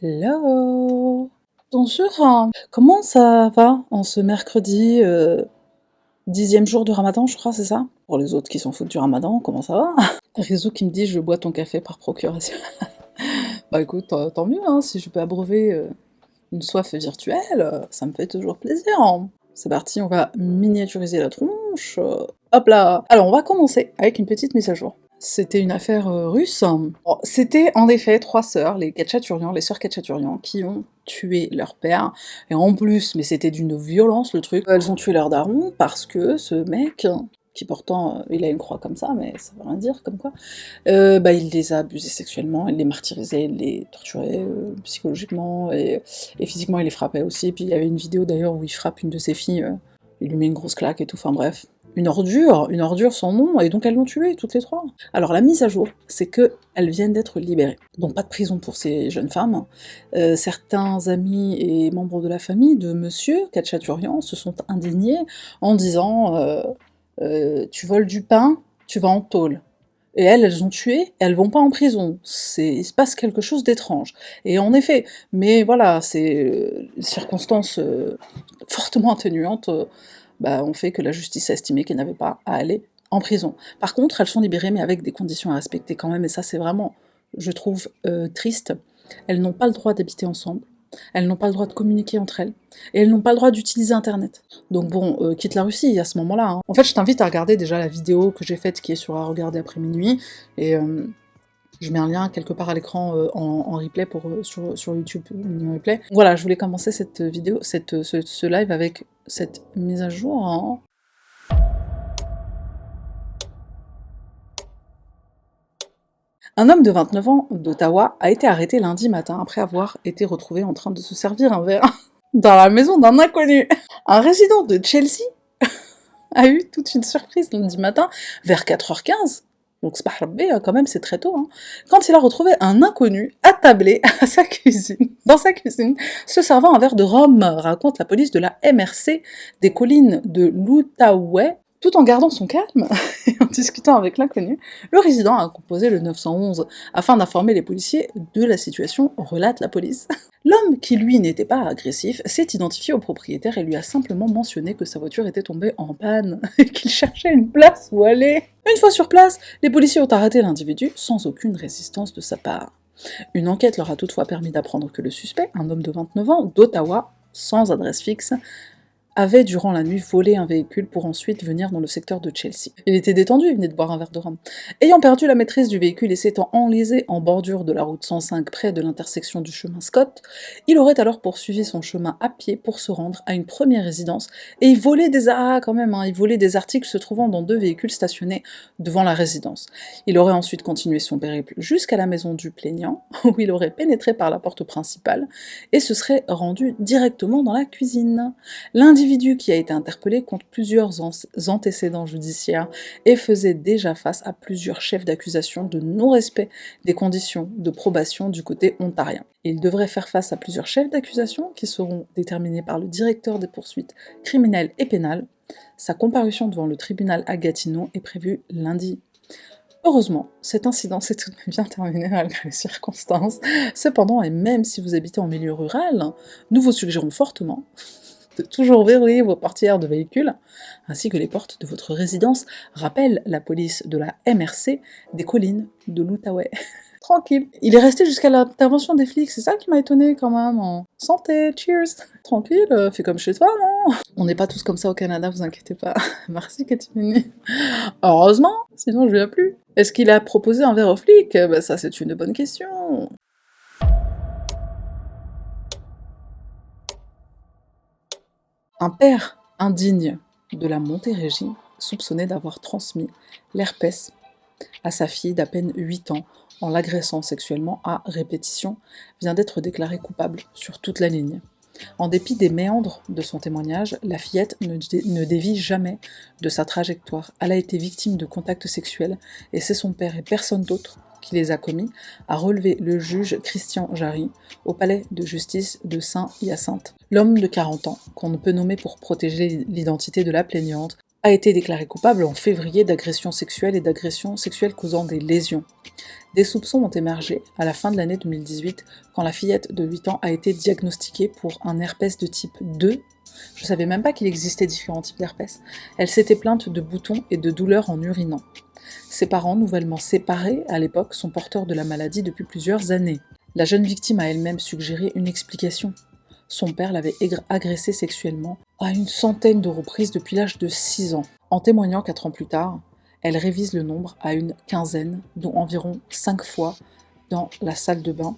Hello! Bonjour, comment ça va en ce mercredi 10e jour du ramadan, je crois, c'est ça? Pour les autres qui s'en foutent du ramadan, comment ça va? Rizou qui me dit je bois ton café par procuration. Bah écoute, tant mieux, hein, si je peux abreuver une soif virtuelle, ça me fait toujours plaisir, hein. C'est parti, on va miniaturiser la tronche. Hop là! Alors on va commencer avec une petite mise à jour. C'était une affaire russe. Bon, c'était en effet 3 sœurs, les Khatchaturian, les sœurs Khatchaturian, qui ont tué leur père. Et en plus, mais c'était d'une violence le truc, elles ont tué leur daron parce que ce mec, qui pourtant, il a une croix comme ça, mais ça veut rien dire, comme quoi, bah il les a abusés sexuellement, il les martyrisait, il les torturait psychologiquement, et physiquement il les frappait aussi. Et puis il y avait une vidéo d'ailleurs où il frappe une de ses filles, il lui met une grosse claque et tout, enfin bref. Une ordure sans nom, et donc elles l'ont tuée, toutes les 3. Alors la mise à jour, c'est que elles viennent d'être libérées. Donc pas de prison pour ces jeunes femmes. Certains amis et membres de la famille de Monsieur Khatchaturian se sont indignés en disant tu voles du pain, tu vas en tôle. Et elles ont tué, elles vont pas en prison. Il se passe quelque chose d'étrange. Et en effet, mais voilà, c'est circonstances fortement atténuantes, bah, ont fait que la justice a estimé qu'elles n'avaient pas à aller en prison. Par contre, elles sont libérées, mais avec des conditions à respecter quand même, et ça c'est vraiment, je trouve, triste. Elles n'ont pas le droit d'habiter ensemble, elles n'ont pas le droit de communiquer entre elles, et elles n'ont pas le droit d'utiliser Internet. Donc bon, quitte la Russie à ce moment-là, hein. En fait, je t'invite à regarder déjà la vidéo que j'ai faite, qui est sur à regarder après minuit, et je mets un lien quelque part à l'écran en replay sur YouTube, mini replay. Voilà, je voulais commencer cette vidéo, ce live avec cette mise à jour, hein. Un homme de 29 ans d'Ottawa a été arrêté lundi matin après avoir été retrouvé en train de se servir un verre dans la maison d'un inconnu. Un résident de Chelsea a eu toute une surprise lundi matin vers 4h15. Donc c'est pas quand même, c'est très tôt, hein, quand il a retrouvé un inconnu attablé à sa cuisine, dans sa cuisine, se servant un verre de rhum, raconte la police de la MRC des collines de l'Outaouais. Tout en gardant son calme et en discutant avec l'inconnu, le résident a composé le 911 afin d'informer les policiers de la situation, relate la police. L'homme, qui lui n'était pas agressif, s'est identifié au propriétaire et lui a simplement mentionné que sa voiture était tombée en panne et qu'il cherchait une place où aller. Une fois sur place, les policiers ont arrêté l'individu sans aucune résistance de sa part. Une enquête leur a toutefois permis d'apprendre que le suspect, un homme de 29 ans, d'Ottawa, sans adresse fixe, avait durant la nuit volé un véhicule pour ensuite venir dans le secteur de Chelsea. Il était détendu, il venait de boire un verre de rhum. Ayant perdu la maîtrise du véhicule et s'étant enlisé en bordure de la route 105 près de l'intersection du chemin Scott, il aurait alors poursuivi son chemin à pied pour se rendre à une première résidence et y voler il volait des articles se trouvant dans 2 véhicules stationnés devant la résidence. Il aurait ensuite continué son périple jusqu'à la maison du plaignant, où il aurait pénétré par la porte principale et se serait rendu directement dans la cuisine. L'individu qui a été interpellé compte plusieurs antécédents judiciaires et faisait déjà face à plusieurs chefs d'accusation de non-respect des conditions de probation du côté ontarien. Il devrait faire face à plusieurs chefs d'accusation qui seront déterminés par le directeur des poursuites criminelles et pénales. Sa comparution devant le tribunal à Gatineau est prévue lundi. Heureusement, cet incident s'est tout de même bien terminé malgré les circonstances. Cependant, et même si vous habitez en milieu rural, nous vous suggérons fortement de toujours verrouiller vos portières de véhicules, ainsi que les portes de votre résidence, rappelle la police de la MRC des collines de l'Outaouais. Tranquille. Il est resté jusqu'à l'intervention des flics, c'est ça qui m'a étonné quand même. Santé, cheers. Tranquille, fais comme chez toi, non? On n'est pas tous comme ça au Canada, vous inquiétez pas. Merci Katimini. Heureusement, sinon je viens plus. Est-ce qu'il a proposé un verre aux flics? Bah ça c'est une bonne question. Un père indigne de la Montérégie, soupçonné d'avoir transmis l'herpès à sa fille d'à peine 8 ans en l'agressant sexuellement à répétition, vient d'être déclaré coupable sur toute la ligne. En dépit des méandres de son témoignage, la fillette ne dévie jamais de sa trajectoire. Elle a été victime de contacts sexuels et c'est son père et personne d'autre qui les a commis, a relevé le juge Christian Jarry au palais de justice de Saint-Hyacinthe. L'homme de 40 ans, qu'on ne peut nommer pour protéger l'identité de la plaignante, a été déclaré coupable en février d'agression sexuelle et d'agression sexuelle causant des lésions. Des soupçons ont émergé à la fin de l'année 2018 quand la fillette de 8 ans a été diagnostiquée pour un herpès de type 2. Je savais même pas qu'il existait différents types d'herpès. Elle s'était plainte de boutons et de douleurs en urinant. Ses parents, nouvellement séparés à l'époque, sont porteurs de la maladie depuis plusieurs années. La jeune victime a elle-même suggéré une explication. Son père l'avait agressée sexuellement à une centaine de reprises depuis l'âge de 6 ans. En témoignant 4 ans plus tard, elle révise le nombre à une quinzaine, dont environ 5 fois dans la salle de bain.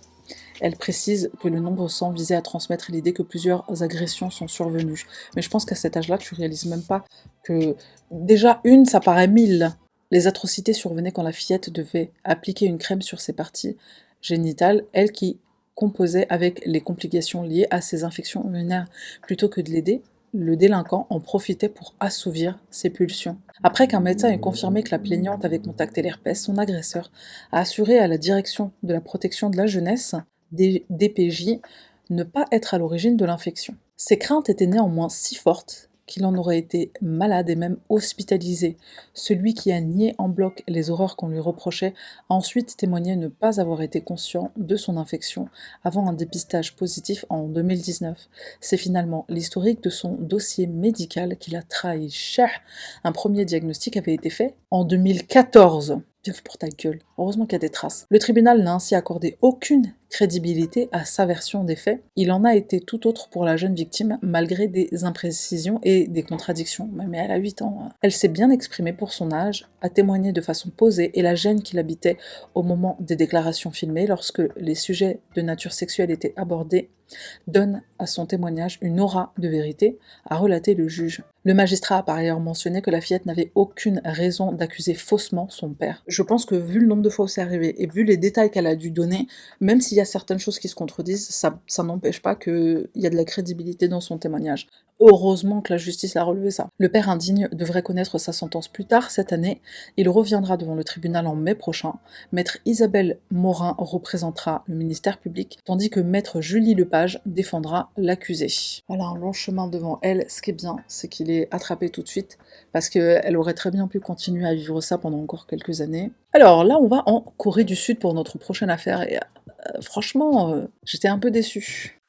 Elle précise que le nombre 100 visait à transmettre l'idée que plusieurs agressions sont survenues. Mais je pense qu'à cet âge-là, tu réalises même pas que... Déjà, une, ça paraît 1000. Les atrocités survenaient quand la fillette devait appliquer une crème sur ses parties génitales, elle qui composait avec les complications liées à ses infections urinaires. Plutôt que de l'aider, le délinquant en profitait pour assouvir ses pulsions. Après qu'un médecin ait confirmé que la plaignante avait contacté l'herpès, son agresseur a assuré à la direction de la protection de la jeunesse, DPJ, ne pas être à l'origine de l'infection. Ces craintes étaient néanmoins si fortes qu'il en aurait été malade et même hospitalisé. Celui qui a nié en bloc les horreurs qu'on lui reprochait a ensuite témoigné ne pas avoir été conscient de son infection avant un dépistage positif en 2019. C'est finalement l'historique de son dossier médical qui l'a trahi cher. Un premier diagnostic avait été fait en 2014. Pif pour ta gueule. Heureusement qu'il y a des traces. Le tribunal n'a ainsi accordé aucune crédibilité à sa version des faits. Il en a été tout autre pour la jeune victime, malgré des imprécisions et des contradictions. Mais elle a 8 ans. Elle s'est bien exprimée pour son âge, a témoigné de façon posée et la gêne qui l'habitait au moment des déclarations filmées lorsque les sujets de nature sexuelle étaient abordés donne à son témoignage une aura de vérité, a relaté le juge. Le magistrat a par ailleurs mentionné que la fillette n'avait aucune raison d'accuser faussement son père. Je pense que vu le nombre de fois où c'est arrivé et vu les détails qu'elle a dû donner, même s'il y a certaines choses qui se contredisent, ça n'empêche pas qu'il y a de la crédibilité dans son témoignage. Heureusement que la justice a relevé ça. Le père indigne devrait connaître sa sentence plus tard cette année. Il reviendra devant le tribunal en mai prochain. Maître Isabelle Morin représentera le ministère public, tandis que maître Julie Lepage défendra l'accusé. Voilà un long chemin devant elle. Ce qui est bien, c'est qu'il est attrapé tout de suite, parce qu'elle aurait très bien pu continuer à vivre ça pendant encore quelques années. Alors là, on va en Corée du Sud pour notre prochaine affaire, et franchement, j'étais un peu déçue.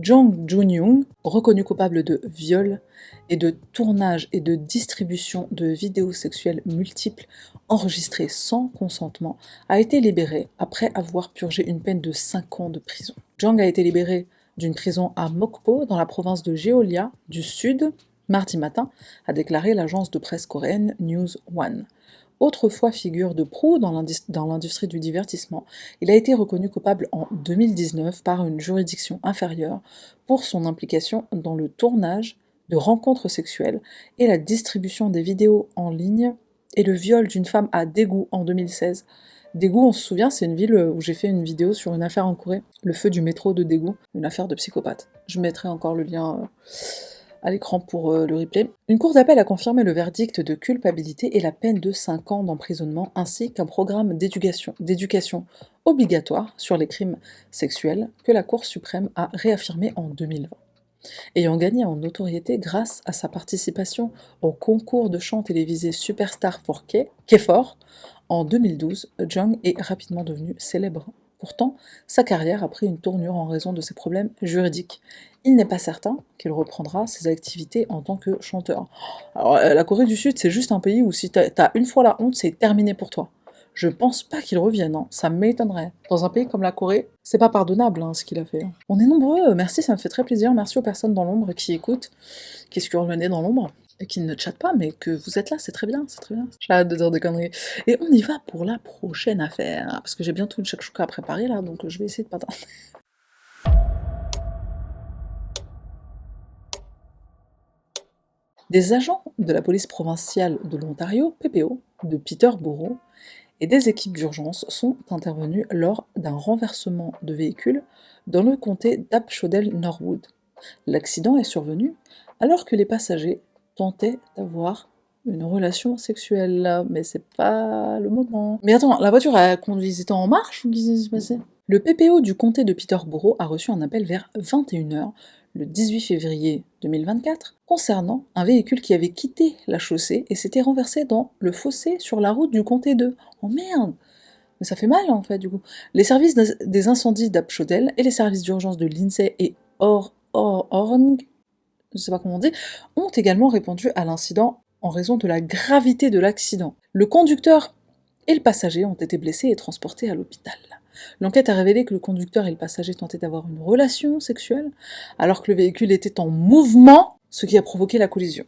Jang Jun-young, reconnu coupable de viol et de tournage et de distribution de vidéos sexuelles multiples enregistrées sans consentement, a été libéré après avoir purgé une peine de 5 ans de prison. Jang a été libéré d'une prison à Mokpo, dans la province de Jeolla du Sud, mardi matin, a déclaré l'agence de presse coréenne News One. Autrefois figure de proue dans l'industrie du divertissement, il a été reconnu coupable en 2019 par une juridiction inférieure pour son implication dans le tournage de rencontres sexuelles et la distribution des vidéos en ligne et le viol d'une femme à Daegu en 2016. Daegu, on se souvient, c'est une ville où j'ai fait une vidéo sur une affaire en Corée, le feu du métro de Daegu, une affaire de psychopathe. Je mettrai encore le lien à l'écran pour le replay. Une cour d'appel a confirmé le verdict de culpabilité et la peine de 5 ans d'emprisonnement, ainsi qu'un programme d'éducation obligatoire sur les crimes sexuels que la Cour suprême a réaffirmé en 2020. Ayant gagné en notoriété grâce à sa participation au concours de chant télévisé Superstar for K4 en 2012, Jung est rapidement devenu célèbre. Pourtant, sa carrière a pris une tournure en raison de ses problèmes juridiques. Il n'est pas certain qu'il reprendra ses activités en tant que chanteur. Alors, la Corée du Sud, c'est juste un pays où si t'as une fois la honte, c'est terminé pour toi. Je pense pas qu'il revienne, hein. Ça m'étonnerait. Dans un pays comme la Corée, c'est pas pardonnable ce qu'il a fait. On est nombreux, merci, ça me fait très plaisir. Merci aux personnes dans l'ombre qui écoutent, qui se curent le nez dans l'ombre, et qui ne chattent pas, mais que vous êtes là, c'est très bien, c'est très bien. J'ai hâte de dire des conneries. Et on y va pour la prochaine affaire, parce que j'ai bientôt une shakshuka à préparer là, donc je vais essayer de pas tarder. Des agents de la police provinciale de l'Ontario, PPO, de Peterborough, et des équipes d'urgence sont intervenus lors d'un renversement de véhicule dans le comté d'Apshodel-Norwood. L'accident est survenu alors que les passagers tentaient d'avoir une relation sexuelle, mais c'est pas le moment. Mais attends, la voiture, elle conduisait en marche ou qu'est-ce qui s'est passé? Le PPO du comté de Peterborough a reçu un appel vers 21h le 18 février 2024 concernant un véhicule qui avait quitté la chaussée et s'était renversé dans le fossé sur la route du comté de... Oh merde! Mais ça fait mal en fait du coup. Les services des incendies d'Apshodel et les services d'urgence de Lindsay et Orng, je sais pas comment on dit, ont également répondu à l'incident en raison de la gravité de l'accident. Le conducteur et le passager ont été blessés et transportés à l'hôpital. L'enquête a révélé que le conducteur et le passager tentaient d'avoir une relation sexuelle alors que le véhicule était en mouvement, ce qui a provoqué la collision.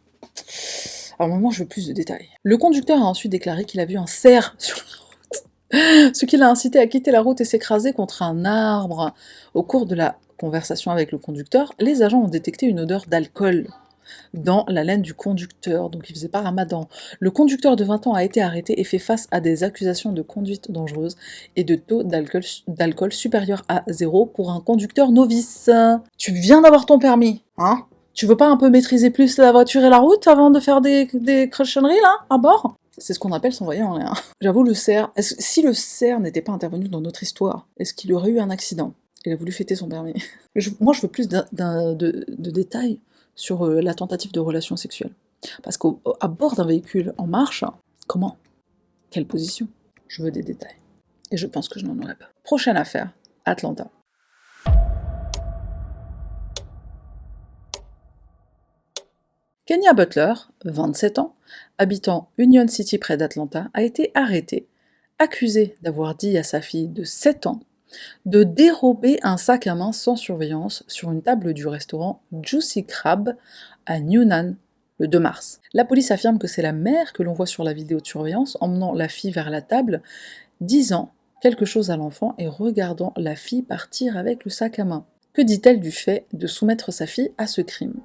Alors maintenant, je veux plus de détails. Le conducteur a ensuite déclaré qu'il a vu un cerf sur la route, ce qui l'a incité à quitter la route et s'écraser contre un arbre. Au cours de la conversation avec le conducteur, les agents ont détecté une odeur d'alcool dans la laine du conducteur, donc il faisait pas ramadan. Le conducteur de 20 ans a été arrêté et fait face à des accusations de conduite dangereuse et de taux d'alcool supérieur à 0 pour un conducteur novice. Tu viens d'avoir ton permis, hein? Tu veux pas un peu maîtriser plus la voiture et la route avant de faire des cochonneries là, à bord? C'est ce qu'on appelle s'envoyer en l'air. J'avoue, le cerf, si le cerf n'était pas intervenu dans notre histoire, est-ce qu'il aurait eu un accident? Il a voulu fêter son permis. Moi, je veux plus de détails sur la tentative de relation sexuelle. Parce qu'à bord d'un véhicule en marche, comment? Quelle position? Je veux des détails. Et je pense que je n'en aurai pas. Prochaine affaire, Atlanta. Kenya Butler, 27 ans, habitant Union City près d'Atlanta, a été arrêté, accusé d'avoir dit à sa fille de 7 ans de dérober un sac à main sans surveillance sur une table du restaurant Juicy Crab à Newnan le 2 mars. La police affirme que c'est la mère que l'on voit sur la vidéo de surveillance emmenant la fille vers la table, disant quelque chose à l'enfant et regardant la fille partir avec le sac à main. Que dit-elle du fait de soumettre sa fille à ce crime?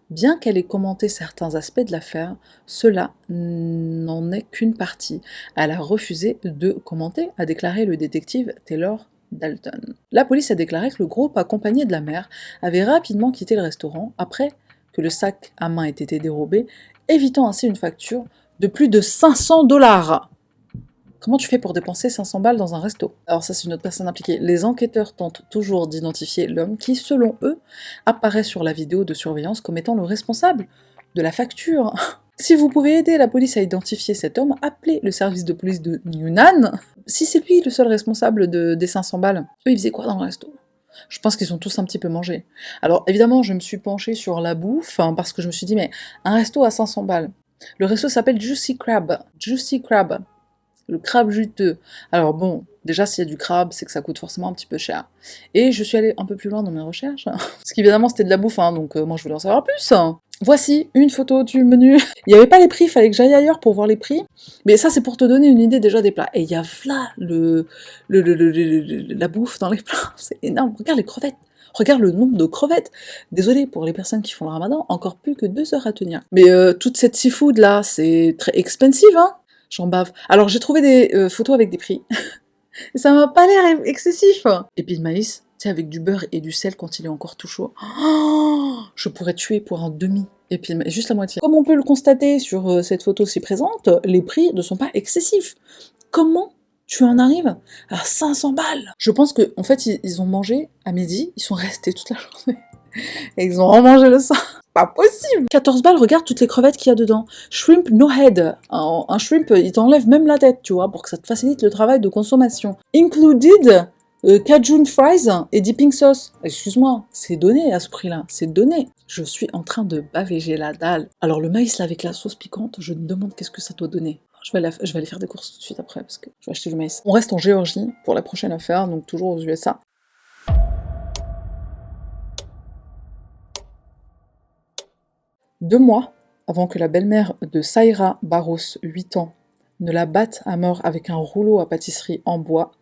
Bien qu'elle ait commenté certains aspects de l'affaire, cela n'en est qu'une partie. Elle a refusé de commenter, a déclaré le détective Taylor Dalton. La police a déclaré que le groupe, accompagné de la mère, avait rapidement quitté le restaurant après que le sac à main ait été dérobé, évitant ainsi une facture de plus de 500$. Comment tu fais pour dépenser 500 balles dans un resto? Alors ça, c'est une autre personne impliquée. Les enquêteurs tentent toujours d'identifier l'homme qui, selon eux, apparaît sur la vidéo de surveillance comme étant le responsable de la facture. Si vous pouvez aider la police à identifier cet homme, appelez le service de police de Newnan. Si c'est lui le seul responsable des 500 balles, eux, ils faisaient quoi dans le resto? Je pense qu'ils ont tous un petit peu mangé. Alors évidemment, je me suis penchée sur la bouffe, parce que je me suis dit, mais un resto à 500 balles. Le resto s'appelle Juicy Crab. Juicy Crab. Le crabe juteux. Alors bon, déjà s'il y a du crabe, c'est que ça coûte forcément un petit peu cher. Et je suis allée un peu plus loin dans mes recherches, parce qu'évidemment c'était de la bouffe, donc moi je voulais en savoir plus. Voici une photo du menu. Il n'y avait pas les prix, il fallait que j'aille ailleurs pour voir les prix. Mais ça c'est pour te donner une idée déjà des plats. Et il y a là la bouffe dans les plats, c'est énorme. Regarde les crevettes. Regarde le nombre de crevettes. Désolé pour les personnes qui font le ramadan, encore plus que 2 heures à tenir. Mais toute cette seafood là, c'est très expensive, hein. J'en bave. Alors j'ai trouvé des photos avec des prix. Et ça m'a pas l'air excessif. Et puis de maïs, tu sais, avec du beurre et du sel quand il est encore tout chaud. Oh, je pourrais tuer pour un demi. Et puis juste la moitié. Comme on peut le constater sur cette photo ci présente, les prix ne sont pas excessifs. Comment tu en arrives à 500 balles? Je pense que en fait ils ont mangé à midi, ils sont restés toute la journée. Et ils ont remangé le sang. Pas possible! 14 balles, regarde toutes les crevettes qu'il y a dedans. Shrimp no head. Un shrimp, il t'enlève même la tête, tu vois, pour que ça te facilite le travail de consommation. Included Cajun fries et dipping sauce. Excuse-moi, c'est donné à ce prix-là, c'est donné. Je suis en train de baver, j'ai la dalle. Alors le maïs là avec la sauce piquante, je me demande qu'est-ce que ça doit donner. Je vais aller faire des courses tout de suite après, parce que je vais acheter du maïs. On reste en Géorgie pour la prochaine affaire, donc toujours aux USA. Deux mois avant que la belle-mère de Saïra Barros, 8 ans, ne la batte à mort avec un rouleau à pâtisserie en bois,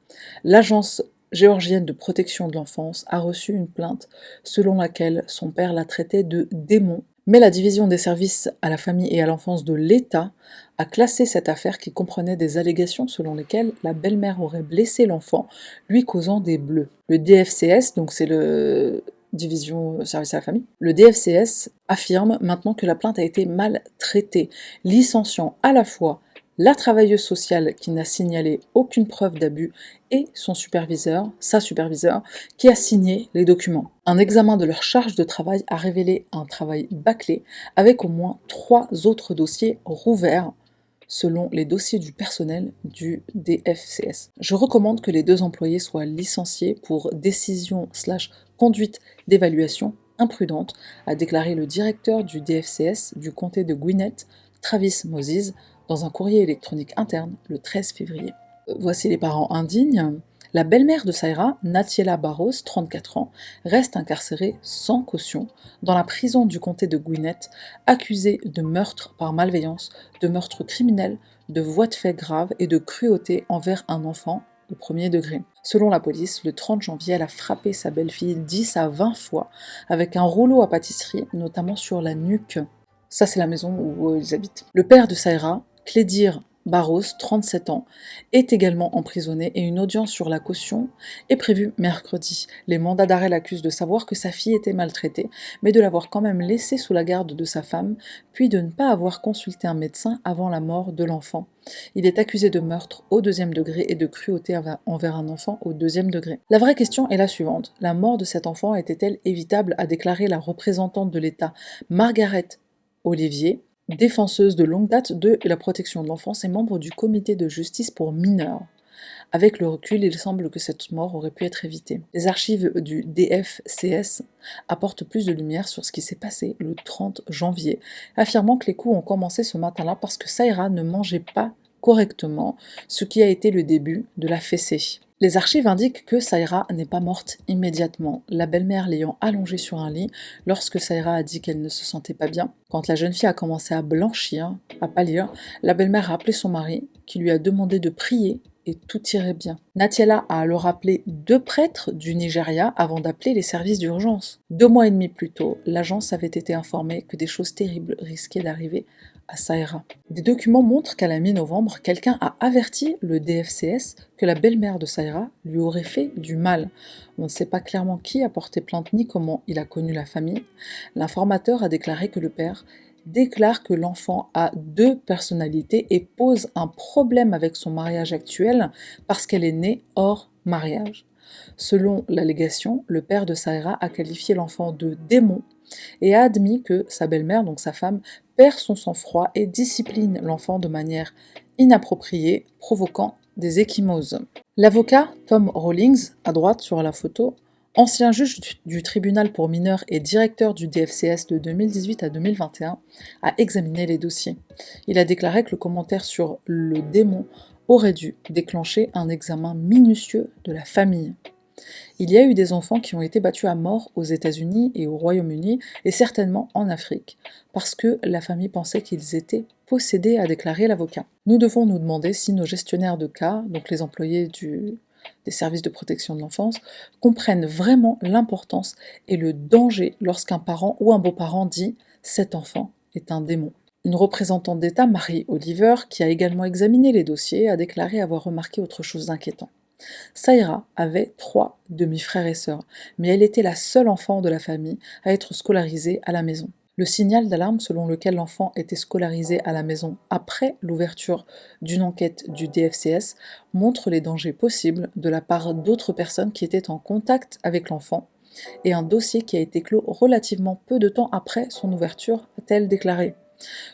l'agence géorgienne de protection de l'enfance a reçu une plainte selon laquelle son père la traitait de démon, mais la division des services à la famille et à l'enfance de l'État a classé cette affaire qui comprenait des allégations selon lesquelles la belle-mère aurait blessé l'enfant, lui causant des bleus. Le DFCS, donc c'est le division service à la famille, le DFCS affirme maintenant que la plainte a été mal traitée, licenciant à la fois la travailleuse sociale qui n'a signalé aucune preuve d'abus et sa superviseur, qui a signé les documents. Un examen de leur charge de travail a révélé un travail bâclé avec au moins 3 autres dossiers rouverts selon les dossiers du personnel du DFCS. Je recommande que les 2 employés soient licenciés pour décision/conduite d'évaluation imprudente, a déclaré le directeur du DFCS du comté de Gwinnett, Travis Moses, dans un courrier électronique interne le 13 février. Voici les parents indignes. La belle-mère de Saira, Natiela Barros, 34 ans, reste incarcérée sans caution dans la prison du comté de Gwinnett, accusée de meurtre par malveillance, de meurtre criminel, de voies de fait graves et de cruauté envers un enfant au premier degré. Selon la police, le 30 janvier, elle a frappé sa belle-fille 10 à 20 fois avec un rouleau à pâtisserie, notamment sur la nuque. Ça, c'est la maison où ils habitent. Le père de Saira, Clédir Barros, 37 ans, est également emprisonné et une audience sur la caution est prévue mercredi. Les mandats d'arrêt l'accusent de savoir que sa fille était maltraitée, mais de l'avoir quand même laissée sous la garde de sa femme, puis de ne pas avoir consulté un médecin avant la mort de l'enfant. Il est accusé de meurtre au 2e degré et de cruauté envers un enfant au 2e degré. La vraie question est la suivante. La mort de cet enfant était-elle évitable, a déclaré la représentante de l'État, Margaret Olivier, défenseuse de longue date de la protection de l'enfance et membre du comité de justice pour mineurs. Avec le recul, il semble que cette mort aurait pu être évitée. Les archives du DFCS apportent plus de lumière sur ce qui s'est passé le 30 janvier, affirmant que les coups ont commencé ce matin-là parce que Saira ne mangeait pas correctement, ce qui a été le début de la fessée. Les archives indiquent que Saira n'est pas morte immédiatement, la belle-mère l'ayant allongée sur un lit lorsque Saira a dit qu'elle ne se sentait pas bien. Quand la jeune fille a commencé à blanchir, à pâlir, la belle-mère a appelé son mari, qui lui a demandé de prier et tout irait bien. Natiela a alors appelé 2 prêtres du Nigeria avant d'appeler les services d'urgence. 2 mois et demi plus tôt, l'agence avait été informée que des choses terribles risquaient d'arriver à Saira. Des documents montrent qu'à la mi-novembre, quelqu'un a averti le DFCS que la belle-mère de Saira lui aurait fait du mal. On ne sait pas clairement qui a porté plainte ni comment il a connu la famille. L'informateur a déclaré que le père déclare que l'enfant a 2 personnalités et pose un problème avec son mariage actuel parce qu'elle est née hors mariage. Selon l'allégation, le père de Saira a qualifié l'enfant de démon et a admis que sa belle-mère, donc sa femme, perd son sang-froid et discipline l'enfant de manière inappropriée, provoquant des ecchymoses. L'avocat Tom Rawlings, à droite sur la photo, ancien juge du tribunal pour mineurs et directeur du DFCS de 2018 à 2021, a examiné les dossiers. Il a déclaré que le commentaire sur le démon aurait dû déclencher un examen minutieux de la famille. Il y a eu des enfants qui ont été battus à mort aux États-Unis et au Royaume-Uni, et certainement en Afrique, parce que la famille pensait qu'ils étaient possédés, a déclaré l'avocat. Nous devons nous demander si nos gestionnaires de cas, donc les employés des services de protection de l'enfance, comprennent vraiment l'importance et le danger lorsqu'un parent ou un beau-parent dit « cet enfant est un démon ». Une représentante d'État, Mary Oliver, qui a également examiné les dossiers, a déclaré avoir remarqué autre chose d'inquiétant. Saira avait 3 demi-frères et sœurs, mais elle était la seule enfant de la famille à être scolarisée à la maison. Le signal d'alarme selon lequel l'enfant était scolarisé à la maison après l'ouverture d'une enquête du DFCS montre les dangers possibles de la part d'autres personnes qui étaient en contact avec l'enfant, et un dossier qui a été clos relativement peu de temps après son ouverture, a-t-elle déclaré.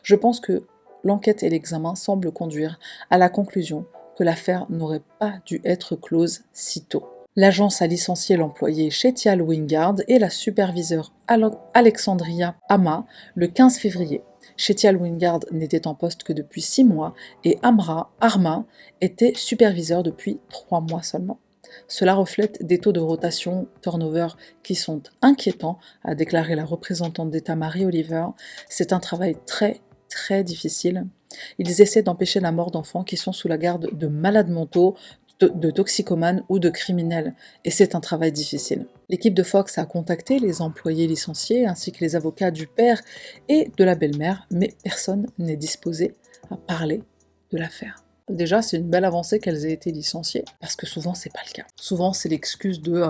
Je pense que l'enquête et l'examen semblent conduire à la conclusion que l'affaire n'aurait pas dû être close si tôt. L'agence a licencié l'employé Chetial Wingard et la superviseure Alexandria Ama le 15 février. Chetial Wingard n'était en poste que depuis 6 mois et Arma était superviseur depuis 3 mois seulement. Cela reflète des taux de rotation turnover qui sont inquiétants, a déclaré la représentante d'État Mary Oliver. C'est un travail très difficile. Ils essaient d'empêcher la mort d'enfants qui sont sous la garde de malades mentaux, de toxicomanes ou de criminels, et c'est un travail difficile. L'équipe de Fox a contacté les employés licenciés ainsi que les avocats du père et de la belle-mère, mais personne n'est disposé à parler de l'affaire. Déjà, c'est une belle avancée qu'elles aient été licenciées, parce que souvent, c'est pas le cas. Souvent, c'est l'excuse de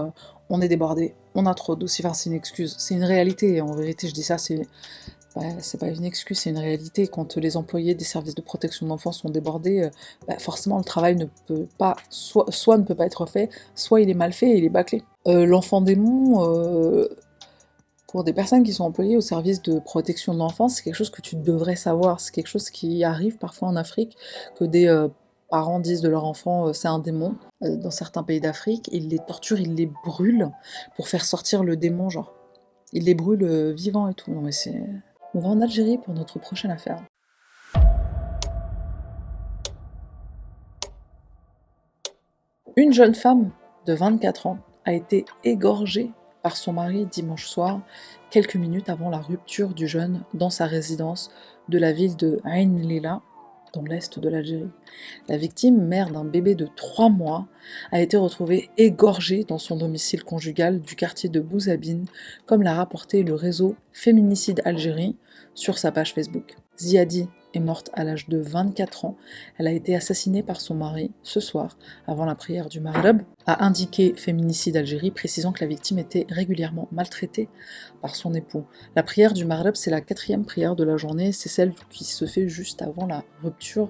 on est débordé, on a trop de dossiers, enfin, c'est une excuse, c'est une réalité, en vérité, je dis ça, c'est c'est pas une excuse, c'est une réalité. Quand les employés des services de protection de l'enfance sont débordés, forcément le travail ne peut pas, soit ne peut pas être fait, soit il est mal fait et il est bâclé. L'enfant démon, pour des personnes qui sont employées au service de protection de l'enfance, c'est quelque chose que tu devrais savoir. C'est quelque chose qui arrive parfois en Afrique, que des parents disent de leur enfant c'est un démon. Dans certains pays d'Afrique, ils les torturent, ils les brûlent pour faire sortir le démon, genre. Ils les brûlent vivants et tout. Non mais c'est... On va en Algérie pour notre prochaine affaire. Une jeune femme de 24 ans a été égorgée par son mari dimanche soir, quelques minutes avant la rupture du jeune dans sa résidence de la ville de Ain Lila, dans l'est de l'Algérie. La victime, mère d'un bébé de 3 mois, a été retrouvée égorgée dans son domicile conjugal du quartier de Bouzabine, comme l'a rapporté le réseau Féminicide Algérie sur sa page Facebook. Ziadi est morte à l'âge de 24 ans. Elle a été assassinée par son mari ce soir, avant la prière du Maghreb, a indiqué Féminicide Algérie, précisant que la victime était régulièrement maltraitée par son époux. La prière du Maghreb, c'est la 4e prière de la journée, c'est celle qui se fait juste avant la rupture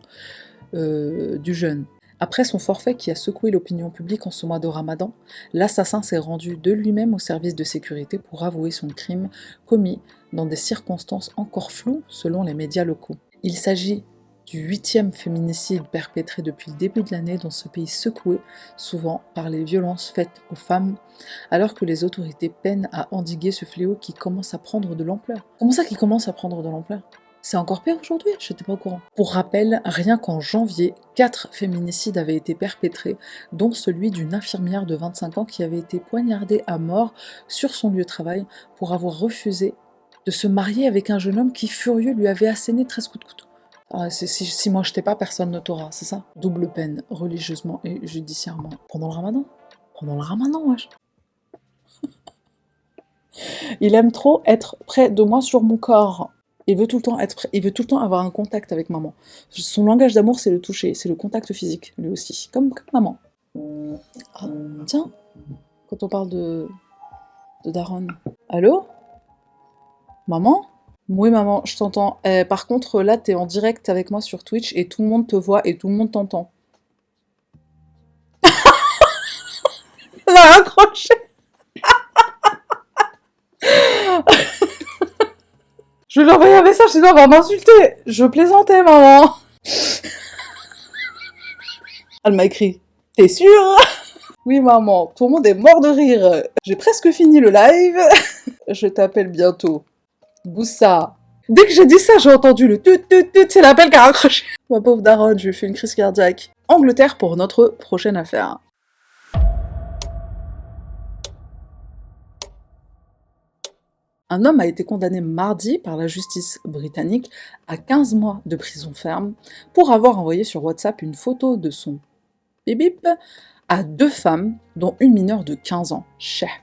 du jeûne. Après son forfait qui a secoué l'opinion publique en ce mois de Ramadan, l'assassin s'est rendu de lui-même au service de sécurité pour avouer son crime commis dans des circonstances encore floues selon les médias locaux. Il s'agit du 8e féminicide perpétré depuis le début de l'année dans ce pays secoué, souvent par les violences faites aux femmes, alors que les autorités peinent à endiguer ce fléau qui commence à prendre de l'ampleur. Comment ça qui commence à prendre de l'ampleur ? C'est encore pire aujourd'hui, j'étais pas au courant. Pour rappel, rien qu'en janvier, 4 féminicides avaient été perpétrés, dont celui d'une infirmière de 25 ans qui avait été poignardée à mort sur son lieu de travail pour avoir refusé de se marier avec un jeune homme qui, furieux, lui avait asséné 13 coups de couteau. Ah, si moi je t'ai pas, personne ne t'aura, c'est ça ? Double peine, religieusement et judiciairement. Pendant le ramadan ? Pendant le ramadan, wesh. Il aime trop être près de moi sur mon corps. Il veut tout le temps être prêt, il veut tout le temps avoir un contact avec maman. Son langage d'amour, c'est le toucher, c'est le contact physique, lui aussi, comme maman. Ah, tiens, quand on parle de Daron. Allô ? Maman ? Oui, maman, je t'entends. Par contre, là, t'es en direct avec moi sur Twitch et tout le monde te voit et tout le monde t'entend. Elle a accroché. Je lui ai envoyé un message, sinon elle va m'insulter. Je plaisantais, maman. Elle m'a écrit, t'es sûre ? Oui, maman, tout le monde est mort de rire. J'ai presque fini le live. Je t'appelle bientôt. Boussa. Dès que j'ai dit ça, j'ai entendu le tut, c'est l'appel qui a raccroché. Ma pauvre daronne, je lui ai fait une crise cardiaque. Angleterre pour notre prochaine affaire. Un homme a été condamné mardi par la justice britannique à 15 mois de prison ferme pour avoir envoyé sur WhatsApp une photo de son bip à 2 femmes, dont une mineure de 15 ans.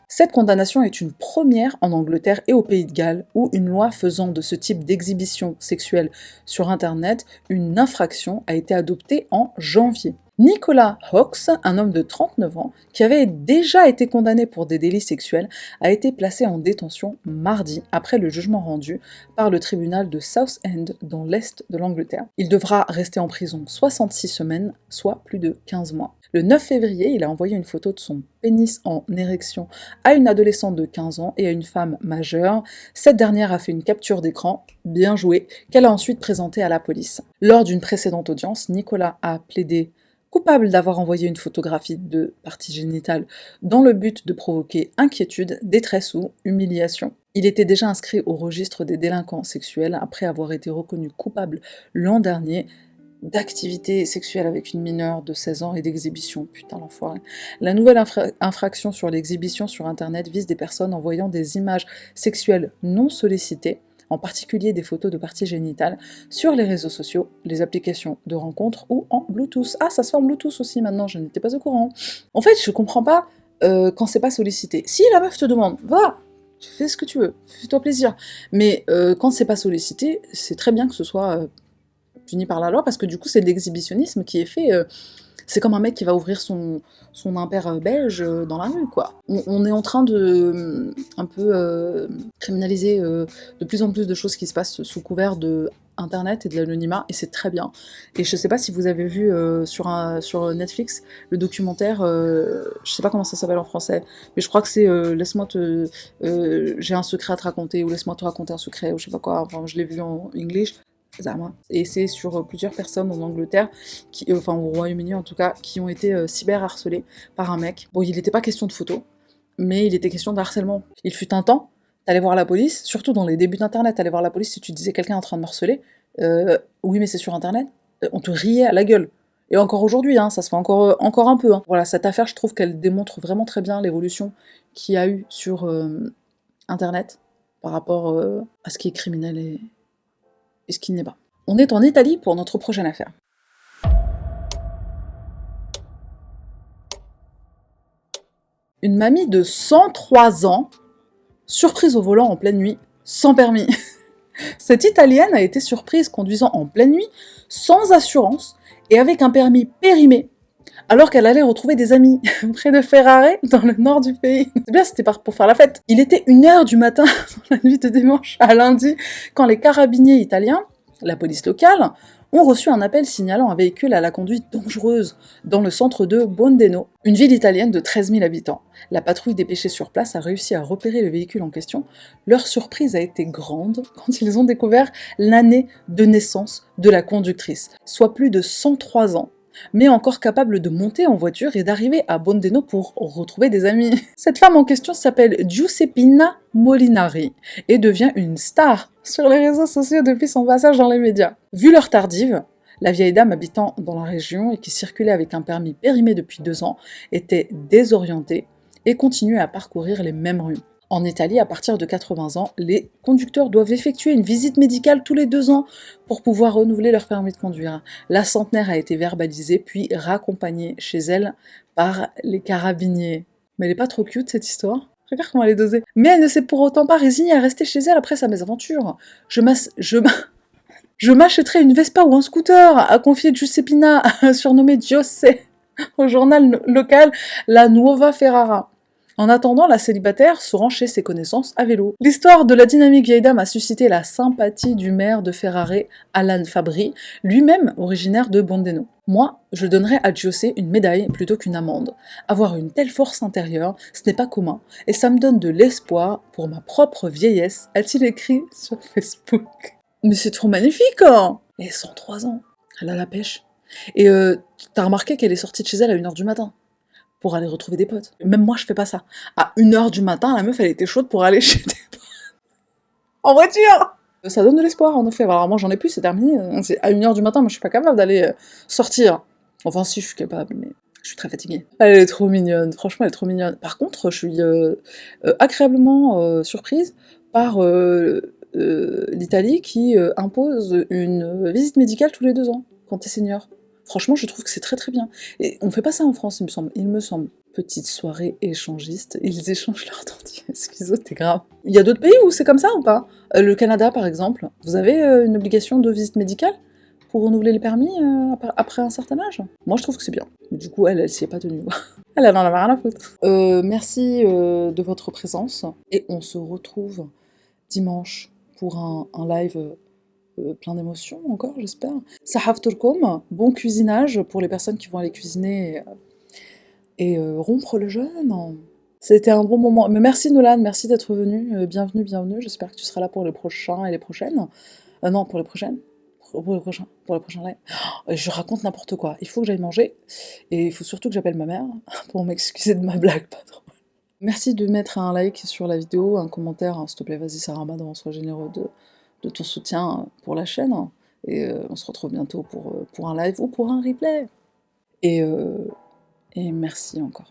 Cette condamnation est une première en Angleterre et au Pays de Galles, où une loi faisant de ce type d'exhibition sexuelle sur Internet une infraction a été adoptée en janvier. Nicolas Hawkes, un homme de 39 ans, qui avait déjà été condamné pour des délits sexuels, a été placé en détention mardi après le jugement rendu par le tribunal de Southend dans l'est de l'Angleterre. Il devra rester en prison 66 semaines, soit plus de 15 mois. Le 9 février, il a envoyé une photo de son pénis en érection à une adolescente de 15 ans et à une femme majeure. Cette dernière a fait une capture d'écran, bien jouée, qu'elle a ensuite présentée à la police. Lors d'une précédente audience, Nicolas a plaidé coupable d'avoir envoyé une photographie de partie génitale dans le but de provoquer inquiétude, détresse ou humiliation. Il était déjà inscrit au registre des délinquants sexuels après avoir été reconnu coupable l'an dernier d'activité sexuelle avec une mineure de 16 ans et d'exhibition. Putain, l'enfoiré. La nouvelle infraction sur l'exhibition sur Internet vise des personnes envoyant des images sexuelles non sollicitées, en particulier des photos de parties génitales, sur les réseaux sociaux, les applications de rencontres ou en Bluetooth. Ah, ça se fait en Bluetooth aussi maintenant, je n'étais pas au courant. En fait, je comprends pas quand c'est pas sollicité. Si la meuf te demande, va, fais ce que tu veux, fais-toi plaisir. Mais quand c'est pas sollicité, c'est très bien que ce soit puni par la loi, parce que du coup, c'est de l'exhibitionnisme qui est fait C'est comme un mec qui va ouvrir son impair belge dans la rue, quoi. On est en train de un peu criminaliser de plus en plus de choses qui se passent sous couvert de Internet et de l'anonymat, et c'est très bien. Et je sais pas si vous avez vu sur Netflix le documentaire, je sais pas comment ça s'appelle en français, mais je crois que c'est Laisse-moi te... j'ai un secret à te raconter, ou Laisse-moi te raconter un secret, ou je sais pas quoi, enfin je l'ai vu en English. Et c'est sur plusieurs personnes en Angleterre, enfin au Royaume-Uni en tout cas, qui ont été cyber-harcelées par un mec. Bon, il n'était pas question de photos, mais il était question de harcèlement. Il fut un temps, t'allais voir la police, surtout dans les débuts d'Internet, t'allais voir la police si tu disais quelqu'un est en train de me harceler, oui mais c'est sur Internet, on te riait à la gueule. Et encore aujourd'hui, hein, ça se fait encore un peu. Hein. Voilà, cette affaire, je trouve qu'elle démontre vraiment très bien l'évolution qu'il y a eu sur Internet par rapport à ce qui est criminel et ce qui n'est pas. On est en Italie pour notre prochaine affaire. Une mamie de 103 ans, surprise au volant en pleine nuit, sans permis. Cette Italienne a été surprise conduisant en pleine nuit, sans assurance, et avec un permis périmé, alors qu'elle allait retrouver des amis près de Ferrare, dans le nord du pays. C'est bien, c'était pour faire la fête. Il était 1h du matin, dans la nuit de dimanche à lundi, quand les carabiniers italiens, la police locale, ont reçu un appel signalant un véhicule à la conduite dangereuse dans le centre de Bondeno, une ville italienne de 13 000 habitants. La patrouille dépêchée sur place a réussi à repérer le véhicule en question. Leur surprise a été grande quand ils ont découvert l'année de naissance de la conductrice, soit plus de 103 ans, mais encore capable de monter en voiture et d'arriver à Bondeno pour retrouver des amis. Cette femme en question s'appelle Giuseppina Molinari et devient une star sur les réseaux sociaux depuis son passage dans les médias. Vu l'heure tardive, la vieille dame habitant dans la région et qui circulait avec un permis périmé depuis 2 ans était désorientée et continuait à parcourir les mêmes rues. En Italie, à partir de 80 ans, les conducteurs doivent effectuer une visite médicale tous les 2 ans pour pouvoir renouveler leur permis de conduire. La centenaire a été verbalisée puis raccompagnée chez elle par les carabiniers. Mais elle est pas trop cute cette histoire. Regarde comment elle est dosée. Mais elle ne s'est pour autant pas résignée à rester chez elle après sa mésaventure. Je m'achèterai une Vespa ou un scooter, a confié Giuseppina, surnommée Giusse, au journal local La Nuova Ferrara. En attendant, la célibataire se rend chez ses connaissances à vélo. L'histoire de la dynamique vieille dame a suscité la sympathie du maire de Ferrare, Alan Fabri, lui-même originaire de Bondeno. Moi, je donnerais à Giuseppe une médaille plutôt qu'une amende. Avoir une telle force intérieure, ce n'est pas commun, et ça me donne de l'espoir pour ma propre vieillesse, a-t-il écrit sur Facebook. Mais c'est trop magnifique, hein. Elle a 103 ans, elle a la pêche. Et t'as remarqué qu'elle est sortie de chez elle à 1h du matin pour aller retrouver des potes. Même moi, je fais pas ça. À 1h du matin, la meuf, elle était chaude pour aller chez des potes. En voiture. Ça donne de l'espoir, en effet. Alors moi, j'en ai plus, c'est terminé. C'est à 1h du matin, moi, je suis pas capable d'aller sortir. Enfin, si, je suis capable, mais je suis très fatiguée. Elle est trop mignonne. Franchement, elle est trop mignonne. Par contre, je suis agréablement surprise par l'Italie qui impose une visite médicale tous les 2 ans, quand t'es senior. Franchement, je trouve que c'est très très bien. Et on fait pas ça en France, il me semble. Il me semble. Petite soirée échangiste, ils échangent leur dentier. Excusez, t'es grave. Il y a d'autres pays où c'est comme ça ou pas? Le Canada, par exemple. Vous avez une obligation de visite médicale pour renouveler le permis après un certain âge? Moi, je trouve que c'est bien. Mais du coup, elle s'y est pas tenue. Elle en avait rien à foutre. Merci de votre présence. Et on se retrouve dimanche pour un live plein d'émotions encore, j'espère. Sahaf Turkom, bon cuisinage pour les personnes qui vont aller cuisiner et rompre le jeûne. C'était un bon moment. Mais merci Nolan, merci d'être venu. Bienvenue, bienvenue. J'espère que tu seras là pour les prochains et les prochaines. Non, pour les prochaines. Pour les prochains lives. Oh, je raconte n'importe quoi. Il faut que j'aille manger. Et il faut surtout que j'appelle ma mère pour m'excuser de ma blague pas trop. Merci de mettre un like sur la vidéo, un commentaire, hein, s'il te plaît, vas-y, ça ramadan, sois généreux de ton soutien pour la chaîne. Et on se retrouve bientôt pour un live ou pour un replay. Et merci encore.